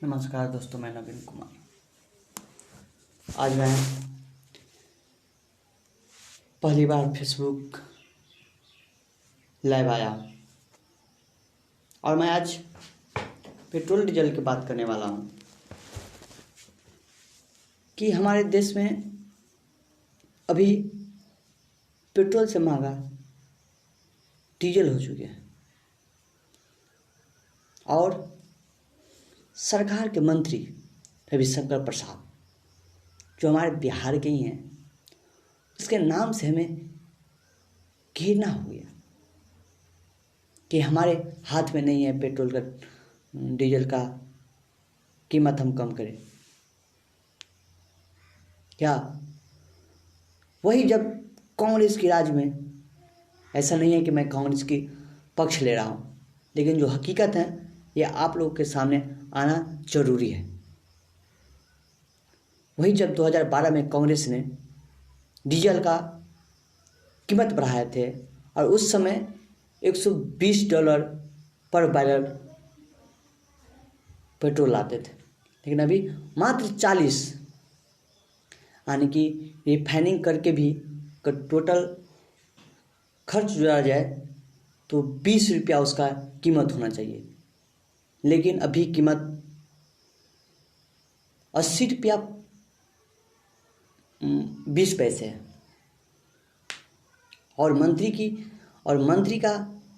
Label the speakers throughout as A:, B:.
A: नमस्कार दोस्तों, मैं नवीन कुमार। आज मैं पहली बार फेसबुक लाइव आया और मैं आज पेट्रोल डीजल की बात करने वाला हूँ कि हमारे देश में अभी पेट्रोल से महंगा डीजल हो चुके हैं और सरकार के मंत्री रविशंकर प्रसाद, जो हमारे बिहार के ही हैं, उसके नाम से हमें घृणा हो गया कि हमारे हाथ में नहीं है पेट्रोल का डीजल का कीमत हम कम करें। क्या वही जब कांग्रेस की राज में, ऐसा नहीं है कि मैं कांग्रेस की पक्ष ले रहा हूँ, लेकिन जो हकीकत है ये आप लोगों के सामने आना जरूरी है। वही जब 2012 में कांग्रेस ने डीजल का कीमत बढ़ाए थे और उस समय $120 पर बैरल पेट्रोल लाते थे, लेकिन अभी मात्र 40, यानी कि रिफाइनिंग करके भी टोटल खर्च जोड़ा जाए तो 20 रुपया उसका कीमत होना चाहिए, लेकिन अभी कीमत 80 रुपया 20 पैसे है। और मंत्री का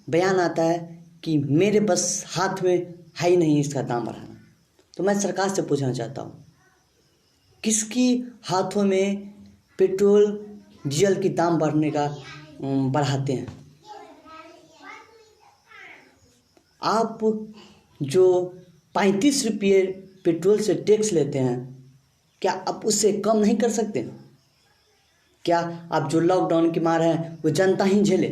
A: बयान आता है कि मेरे बस हाथ में है ही नहीं इसका दाम बढ़ाना। तो मैं सरकार से पूछना चाहता हूँ, किसकी हाथों में पेट्रोल डीजल की दाम बढ़ने का बढ़ाते हैं? आप जो 35 रुपये पेट्रोल से टैक्स लेते हैं, क्या आप उससे कम नहीं कर सकते? क्या आप जो लॉकडाउन की मार है वो जनता ही झेले?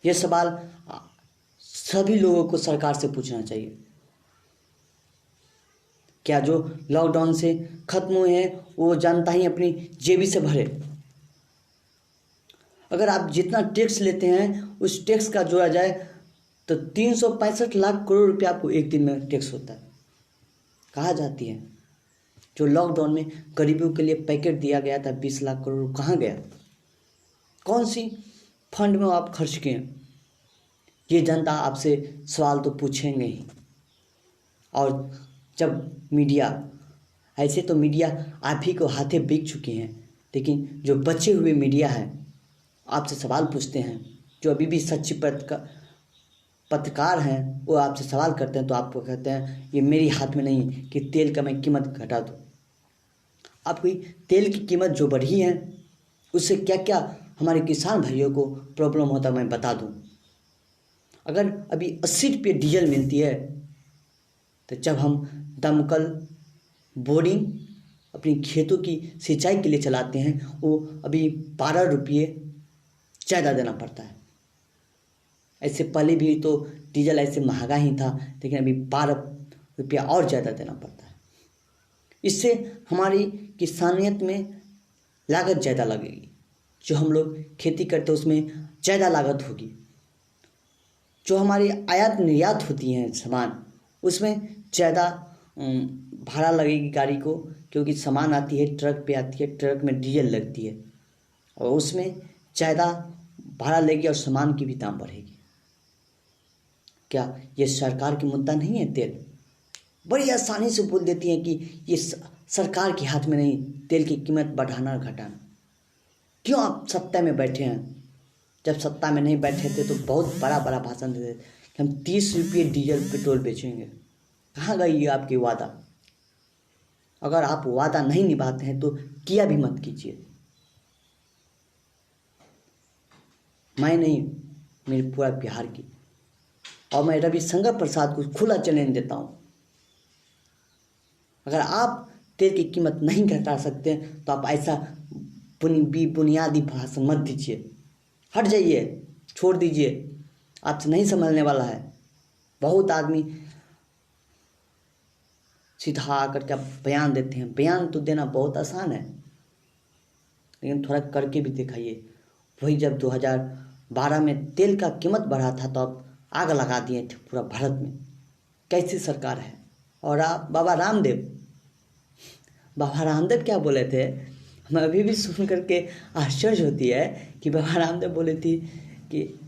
A: ये सवाल सभी लोगों को सरकार से पूछना चाहिए। क्या जो लॉकडाउन से खत्म हुए हैं वो जनता ही अपनी जेबी से भरे? अगर आप जितना टैक्स लेते हैं उस टैक्स का जोड़ा जाए तो 365 लाख करोड़ रुपया आपको एक दिन में टैक्स होता है। कहाँ जाती है? जो लॉकडाउन में गरीबों के लिए पैकेट दिया गया था 20 लाख करोड़, कहाँ गया? कौन सी फंड में आप खर्च किए? ये जनता आपसे सवाल तो पूछेंगे ही। और जब मीडिया, ऐसे तो मीडिया आप ही को हाथे बिक चुकी हैं, लेकिन जो बचे हुए मीडिया है आपसे सवाल पूछते हैं, जो अभी भी सच्ची पत्रकार हैं, वो आपसे सवाल करते हैं तो आपको कहते हैं ये मेरी हाथ में नहीं कि तेल का मैं कीमत घटा दूँ। आपकी तेल की कीमत जो बढ़ी है उससे क्या क्या हमारे किसान भाइयों को प्रॉब्लम होता है मैं बता दूँ। अगर अभी 80 रुपये डीजल मिलती है तो जब हम दमकल बोरिंग अपनी खेतों की सिंचाई के लिए चलाते हैं वो अभी 12 रुपये ज़्यादा देना पड़ता है। ऐसे पहले भी तो डीजल ऐसे महंगा ही था, लेकिन अभी 12 रुपया और ज़्यादा देना पड़ता है। इससे हमारी किसानियत में लागत ज़्यादा लगेगी। जो हम लोग खेती करते हैं उसमें ज़्यादा लागत होगी। जो हमारी आयात निर्यात होती हैं सामान, उसमें ज़्यादा भाड़ा लगेगी गाड़ी को, क्योंकि सामान आती है ट्रक पे आती है, ट्रक में डीजल लगती है और उसमें ज़्यादा भाड़ा लगेगी और सामान की भी दाम बढ़ेगी। क्या ये सरकार की मुद्दा नहीं है? तेल बड़ी आसानी से बोल देती हैं कि ये सरकार के हाथ में नहीं तेल की कीमत बढ़ाना और घटाना। क्यों आप सत्ता में बैठे हैं? जब सत्ता में नहीं बैठे थे तो बहुत बड़ा बड़ा भाषण देते थे कि हम 30 रुपये डीजल पेट्रोल बेचेंगे। कहाँ गई ये आपकी वादा? अगर आप वादा नहीं निभाते हैं तो किया भी मत कीजिए। मैं नहीं, मेरे पूरा बिहार की, और मैं रविशंकर प्रसाद को खुला चैलेंज देता हूँ, अगर आप तेल की कीमत नहीं घटा सकते तो आप ऐसा बुनियादी भाषण मत दीजिए। हट जाइए, छोड़ दीजिए, आपसे नहीं संभलने वाला है। बहुत आदमी सीधा आकर के बयान देते हैं। बयान तो देना बहुत आसान है, लेकिन थोड़ा करके भी दिखाइए। वही जब 2012 में तेल का कीमत बढ़ा था तो आप आग लगा दिए थे पूरा भारत में। कैसी सरकार है। और आप बाबा रामदेव क्या बोले थे, हमें अभी भी सुन करके आश्चर्य होती है कि बाबा रामदेव बोले थी कि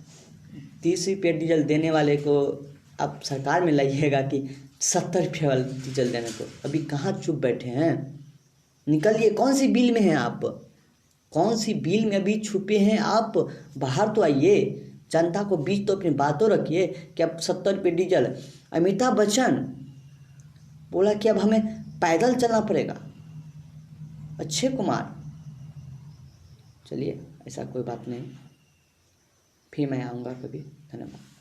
A: 30 रुपये डीजल देने वाले को आप सरकार में लाइएगा कि 70 रुपये वाला डीजल देने को। अभी कहाँ चुप बैठे हैं, निकलिए। कौन सी बिल में हैं आप, कौन सी बिल में अभी छुपे हैं आप, बाहर तो आइए। जनता को बीच तो अपनी बातों रखिए कि अब 70 रुपये डीजल। अमिताभ बच्चन बोला कि अब हमें पैदल चलना पड़ेगा। अक्षय कुमार, चलिए ऐसा कोई बात नहीं, फिर मैं आऊँगा कभी। धन्यवाद।